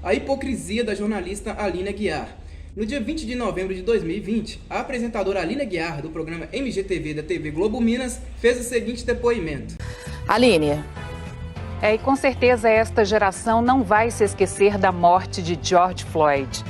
A hipocrisia da jornalista Aline Aguiar. No dia 20 de novembro de 2020, a apresentadora Aline Aguiar, do programa MGTV da TV Globo Minas, fez o seguinte depoimento. Aline, e com certeza esta geração não vai se esquecer da morte de George Floyd.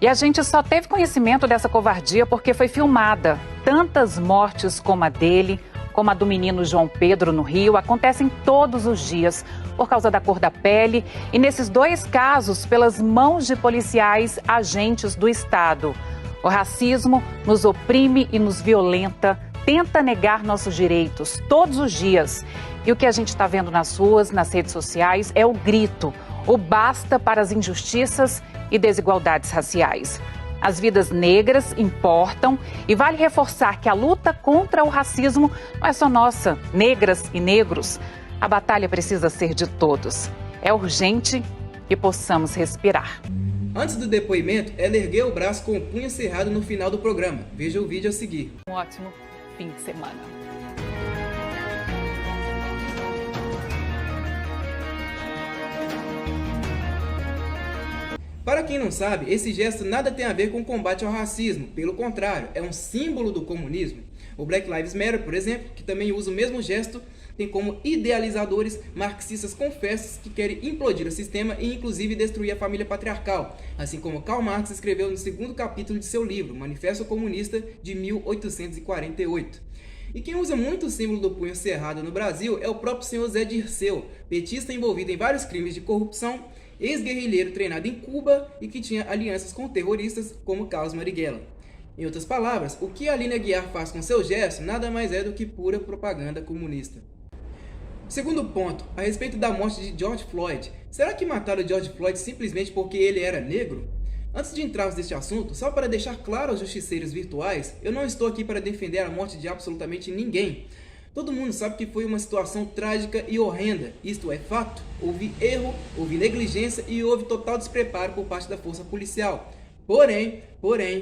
E a gente só teve conhecimento dessa covardia porque foi filmada. Tantas mortes como a dele, como a do menino João Pedro no Rio, acontecem todos os dias por causa da cor da pele e, nesses dois casos, pelas mãos de policiais agentes do Estado. O racismo nos oprime e nos violenta, tenta negar nossos direitos todos os dias. E o que a gente está vendo nas ruas, nas redes sociais, é o grito, o basta para as injustiças e desigualdades raciais. As vidas negras importam e vale reforçar que a luta contra o racismo não é só nossa, negras e negros. A batalha precisa ser de todos. É urgente que possamos respirar. Antes do depoimento, ela ergueu o braço com o punho cerrado no final do programa. Veja o vídeo a seguir. Um ótimo fim de semana. Para quem não sabe, esse gesto nada tem a ver com o combate ao racismo. Pelo contrário, é um símbolo do comunismo. O Black Lives Matter, por exemplo, que também usa o mesmo gesto, tem como idealizadores marxistas confessos que querem implodir o sistema e inclusive destruir a família patriarcal, assim como Karl Marx escreveu no segundo capítulo de seu livro, Manifesto Comunista, de 1848. E quem usa muito o símbolo do punho cerrado no Brasil é o próprio senhor Zé Dirceu, petista envolvido em vários crimes de corrupção, ex-guerrilheiro treinado em Cuba e que tinha alianças com terroristas como Carlos Marighella. Em outras palavras, o que Aline Aguiar faz com seu gesto nada mais é do que pura propaganda comunista. Segundo ponto, a respeito da morte de George Floyd. Será que mataram George Floyd simplesmente porque ele era negro? Antes de entrarmos neste assunto, só para deixar claro aos justiceiros virtuais, eu não estou aqui para defender a morte de absolutamente ninguém. Todo mundo sabe que foi uma situação trágica e horrenda. Isto é fato. Houve erro, houve negligência e houve total despreparo por parte da força policial. Porém,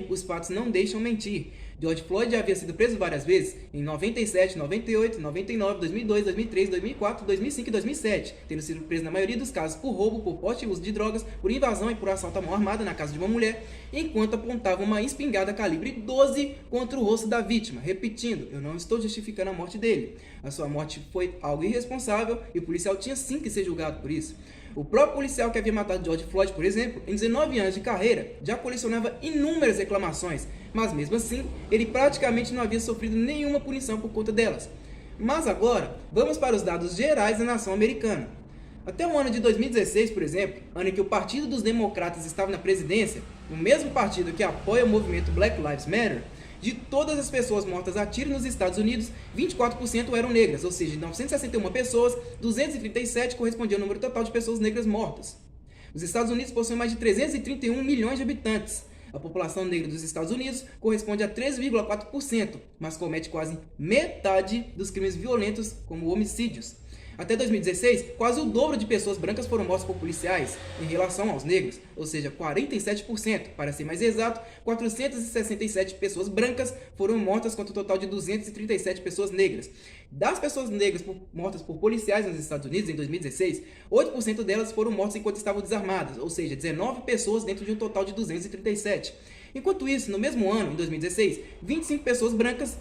os fatos não deixam mentir. George Floyd já havia sido preso várias vezes, em 97, 98, 99, 2002, 2003, 2004, 2005 e 2007, tendo sido preso na maioria dos casos por roubo, por porte e uso de drogas, por invasão e por assalto à mão armada na casa de uma mulher, enquanto apontava uma espingarda calibre 12 contra o rosto da vítima. Repetindo, eu não estou justificando a morte dele. A sua morte foi algo irresponsável e o policial tinha sim que ser julgado por isso. O próprio policial que havia matado George Floyd, por exemplo, em 19 anos de carreira, já colecionava inúmeras reclamações, mas mesmo assim, ele praticamente não havia sofrido nenhuma punição por conta delas. Mas agora, vamos para os dados gerais da nação americana. Até o ano de 2016, por exemplo, ano em que o Partido dos Democratas estava na presidência, o mesmo partido que apoia o movimento Black Lives Matter, de todas as pessoas mortas a tiro nos Estados Unidos, 24% eram negras, ou seja, de 961 pessoas, 237 correspondiam ao número total de pessoas negras mortas. Os Estados Unidos possuem mais de 331 milhões de habitantes. A população negra dos Estados Unidos corresponde a 13,4%, mas comete quase metade dos crimes violentos, como homicídios. Até 2016, quase o dobro de pessoas brancas foram mortas por policiais em relação aos negros, ou seja, 47%. Para ser mais exato, 467 pessoas brancas foram mortas contra um total de 237 pessoas negras. Das pessoas negras mortas por policiais nos Estados Unidos em 2016, 8% delas foram mortas enquanto estavam desarmadas, ou seja, 19 pessoas dentro de um total de 237. Enquanto isso, no mesmo ano, em 2016, 25 pessoas brancas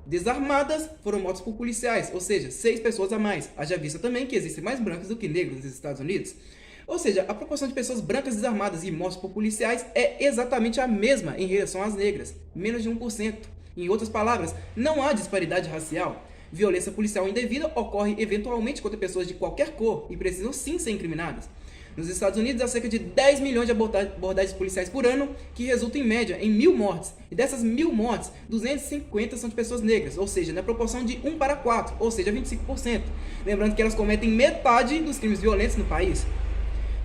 desarmadas foram mortas por policiais, ou seja, 6 pessoas a mais. Haja vista também que existem mais brancos do que negros nos Estados Unidos. Ou seja, a proporção de pessoas brancas desarmadas e mortas por policiais é exatamente a mesma em relação às negras, menos de 1%. Em outras palavras, não há disparidade racial. Violência policial indevida ocorre eventualmente contra pessoas de qualquer cor e precisam sim ser incriminadas. Nos Estados Unidos, há cerca de 10 milhões de abordagens policiais por ano, que resultam em média em 1.000 mortes. E dessas 1.000 mortes, 250 são de pessoas negras, ou seja, na proporção de 1 para 4, ou seja, 25%. Lembrando que elas cometem metade dos crimes violentos no país.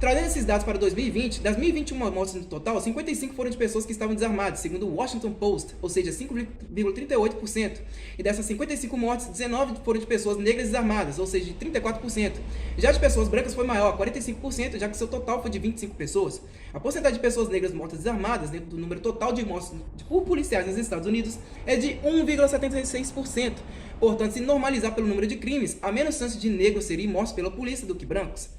Trazendo esses dados para 2020, das 1.021 mortes no total, 55 foram de pessoas que estavam desarmadas, segundo o Washington Post, ou seja, 5,38%. E dessas 55 mortes, 19 foram de pessoas negras desarmadas, ou seja, de 34%. Já de pessoas brancas foi maior, 45%, já que seu total foi de 25 pessoas. A porcentagem de pessoas negras mortas desarmadas, dentro do número total de mortes por policiais nos Estados Unidos, é de 1,76%. Portanto, se normalizar pelo número de crimes, há menos chance de negros serem mortos pela polícia do que brancos.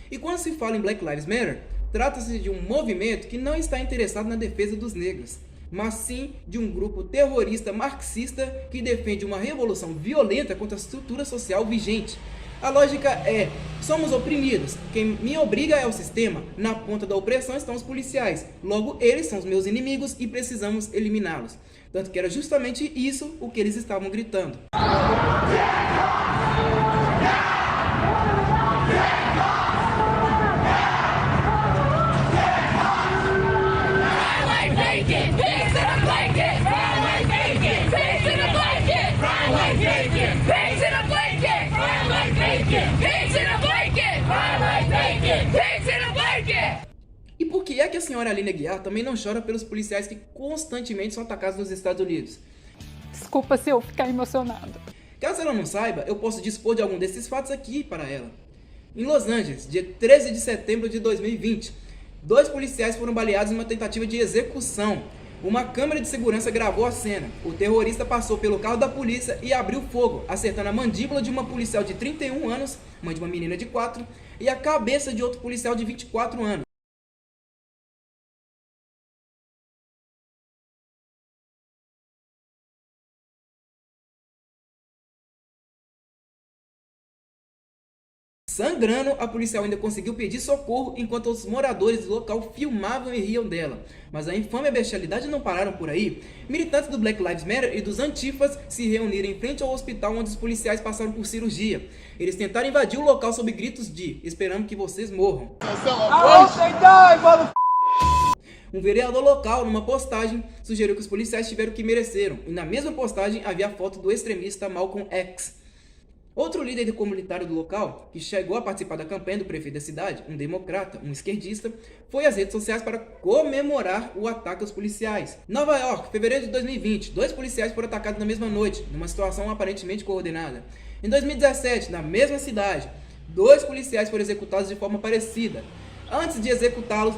E quando se fala em Black Lives Matter, Trata-se de um movimento que não está interessado na defesa dos negros, mas sim de um grupo terrorista marxista que defende uma revolução violenta contra a estrutura social vigente. A lógica é, somos oprimidos, quem me obriga é o sistema, na ponta da opressão estão os policiais, logo eles são os meus inimigos e precisamos eliminá-los. Tanto que era justamente isso o que eles estavam gritando. E por que é que a senhora Aline Aguiar também não chora pelos policiais que constantemente são atacados nos Estados Unidos? Desculpa se eu ficar emocionada. Caso ela não saiba, eu posso dispor de algum desses fatos aqui para ela. Em Los Angeles, dia 13 de setembro de 2020, 2 policiais foram baleados em uma tentativa de execução. Uma câmera de segurança gravou a cena. O terrorista passou pelo carro da polícia e abriu fogo, acertando a mandíbula de uma policial de 31 anos, mãe de uma menina de 4, e a cabeça de outro policial de 24 anos. Sangrando, a policial ainda conseguiu pedir socorro enquanto os moradores do local filmavam e riam dela. Mas a infame e a bestialidade não pararam por aí. Militantes do Black Lives Matter e dos Antifas se reuniram em frente ao hospital onde os policiais passaram por cirurgia. Eles tentaram invadir o local sob gritos de "Esperamos que vocês morram". Um vereador local, numa postagem, sugeriu que os policiais tiveram o que mereceram. E na mesma postagem havia a foto do extremista Malcolm X. Outro líder comunitário do local, que chegou a participar da campanha do prefeito da cidade, um democrata, um esquerdista, foi às redes sociais para comemorar o ataque aos policiais. Nova York, fevereiro de 2020, 2 policiais foram atacados na mesma noite, numa situação aparentemente coordenada. Em 2017, na mesma cidade, 2 policiais foram executados de forma parecida. Antes de executá-los,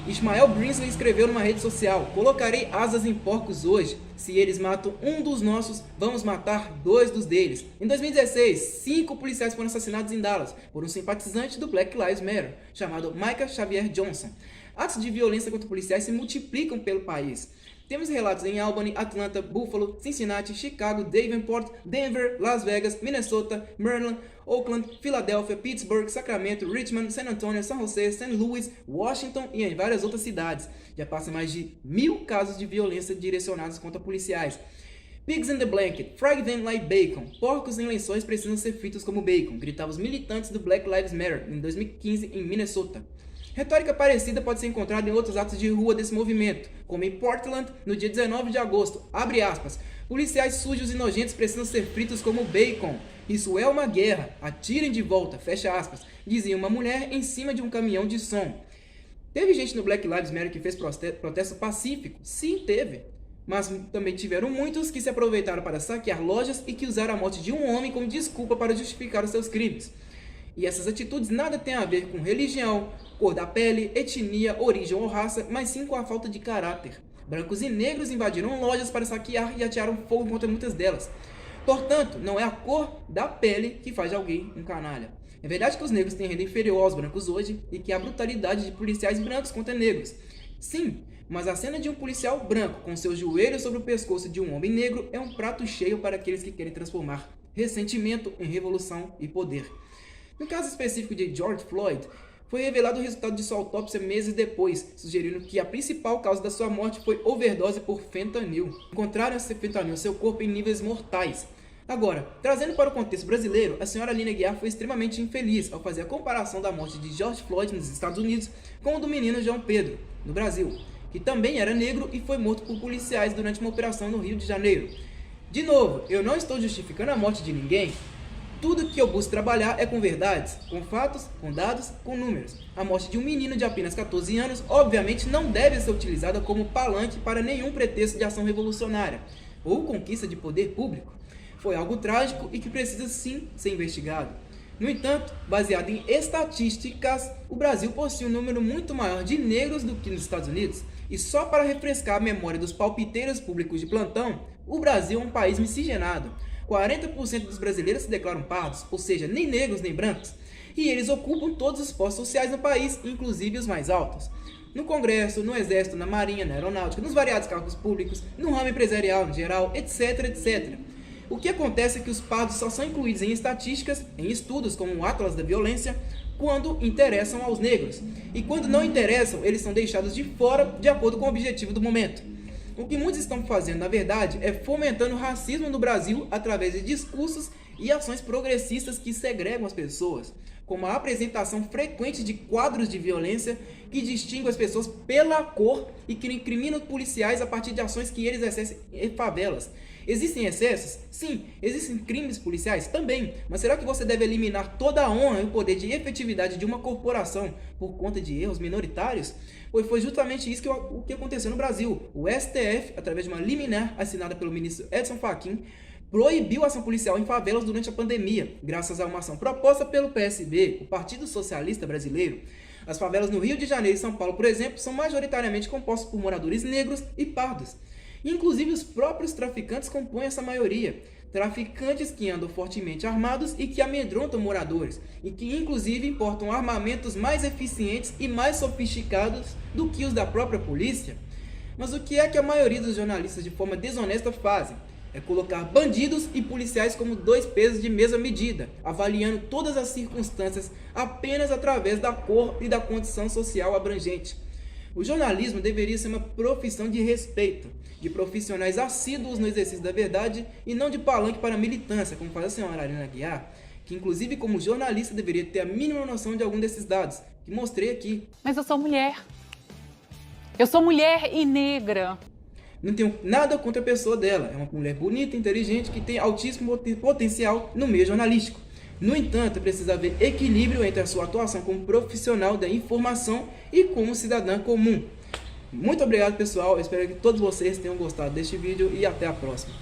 Ismael Brinsley escreveu numa rede social: "Colocarei asas em porcos hoje. Se eles matam um dos nossos, vamos matar 2 dos deles." Em 2016, 5 policiais foram assassinados em Dallas por um simpatizante do Black Lives Matter, chamado Micah Xavier Johnson. Atos de violência contra policiais se multiplicam pelo país. Temos relatos em Albany, Atlanta, Buffalo, Cincinnati, Chicago, Davenport, Denver, Las Vegas, Minnesota, Maryland, Oakland, Filadélfia, Pittsburgh, Sacramento, Richmond, San Antonio, San José, St. Louis, Washington e em várias outras cidades. Já passam mais de 1000 casos de violência direcionados contra policiais. "Pigs in the blanket, fried them like bacon. Porcos em lençóis precisam ser fritos como bacon", gritavam os militantes do Black Lives Matter em 2015 em Minnesota. Retórica parecida pode ser encontrada em outros atos de rua desse movimento, como em Portland, no dia 19 de agosto, abre aspas, "Policiais sujos e nojentos precisam ser fritos como bacon. Isso é uma guerra. Atirem de volta", fecha aspas, dizia uma mulher em cima de um caminhão de som. Teve gente no Black Lives Matter que fez protesto pacífico? Sim, teve. Mas também tiveram muitos que se aproveitaram para saquear lojas e que usaram a morte de um homem como desculpa para justificar os seus crimes. E essas atitudes nada têm a ver com religião, cor da pele, etnia, origem ou raça, mas sim com a falta de caráter. Brancos e negros invadiram lojas para saquear e atearam fogo contra muitas delas. Portanto, não é a cor da pele que faz de alguém um canalha. É verdade que os negros têm renda inferior aos brancos hoje e que há brutalidade de policiais brancos contra negros. Sim, mas a cena de um policial branco com seus joelhos sobre o pescoço de um homem negro é um prato cheio para aqueles que querem transformar ressentimento em revolução e poder. No caso específico de George Floyd, foi revelado o resultado de sua autópsia meses depois, sugerindo que a principal causa da sua morte foi overdose por fentanil. Encontraram esse fentanil em seu corpo em níveis mortais. Agora, trazendo para o contexto brasileiro, a senhora Aline Aguiar foi extremamente infeliz ao fazer a comparação da morte de George Floyd nos Estados Unidos com o do menino João Pedro, no Brasil, que também era negro e foi morto por policiais durante uma operação no Rio de Janeiro. De novo, eu não estou justificando a morte de ninguém. Tudo que eu busco trabalhar é com verdades, com fatos, com dados, com números. A morte de um menino de apenas 14 anos, obviamente, não deve ser utilizada como palanque para nenhum pretexto de ação revolucionária ou conquista de poder público. Foi algo trágico e que precisa sim ser investigado. No entanto, baseado em estatísticas, o Brasil possui um número muito maior de negros do que nos Estados Unidos. E só para refrescar a memória dos palpiteiros públicos de plantão, o Brasil é um país miscigenado. 40% dos brasileiros se declaram pardos, ou seja, nem negros nem brancos. e eles ocupam todos os postos sociais no país, inclusive os mais altos. No Congresso, no Exército, na Marinha, na Aeronáutica, nos variados cargos públicos, no ramo empresarial em geral, etc, etc. O que acontece é que os pardos só são incluídos em estatísticas, em estudos como o Atlas da Violência, quando interessam aos negros. E quando não interessam, eles são deixados de fora de acordo com o objetivo do momento. O que muitos estão fazendo, na verdade, é fomentando o racismo no Brasil através de discursos e ações progressistas que segregam as pessoas, como a apresentação frequente de quadros de violência que distinguem as pessoas pela cor e que incriminam policiais a partir de ações que eles exercem em favelas. Existem excessos? Sim. Existem crimes policiais? Também. Mas será que você deve eliminar toda a honra e o poder de efetividade de uma corporação por conta de erros minoritários? Pois foi justamente isso o que aconteceu no Brasil. O STF, através de uma liminar assinada pelo ministro Edson Fachin, proibiu a ação policial em favelas durante a pandemia, graças a uma ação proposta pelo PSB, o Partido Socialista Brasileiro. As favelas no Rio de Janeiro e São Paulo, por exemplo, são majoritariamente compostas por moradores negros e pardos. Inclusive, os próprios traficantes compõem essa maioria. Traficantes que andam fortemente armados e que amedrontam moradores, e que inclusive importam armamentos mais eficientes e mais sofisticados do que os da própria polícia. Mas o que é que a maioria dos jornalistas de forma desonesta fazem? É colocar bandidos e policiais como dois pesos de mesma medida, avaliando todas as circunstâncias apenas através da cor e da condição social abrangente. O jornalismo deveria ser uma profissão de respeito, de profissionais assíduos no exercício da verdade e não de palanque para militância, como faz a senhora Arina Aguiar, que inclusive como jornalista deveria ter a mínima noção de algum desses dados, que mostrei aqui. Mas eu sou mulher. Eu sou mulher e negra. Não tenho nada contra a pessoa dela. É uma mulher bonita, inteligente, que tem altíssimo potencial no meio jornalístico. No entanto, precisa haver equilíbrio entre a sua atuação como profissional da informação e como cidadã comum. Muito obrigado, pessoal. Eu espero que todos vocês tenham gostado deste vídeo e até a próxima.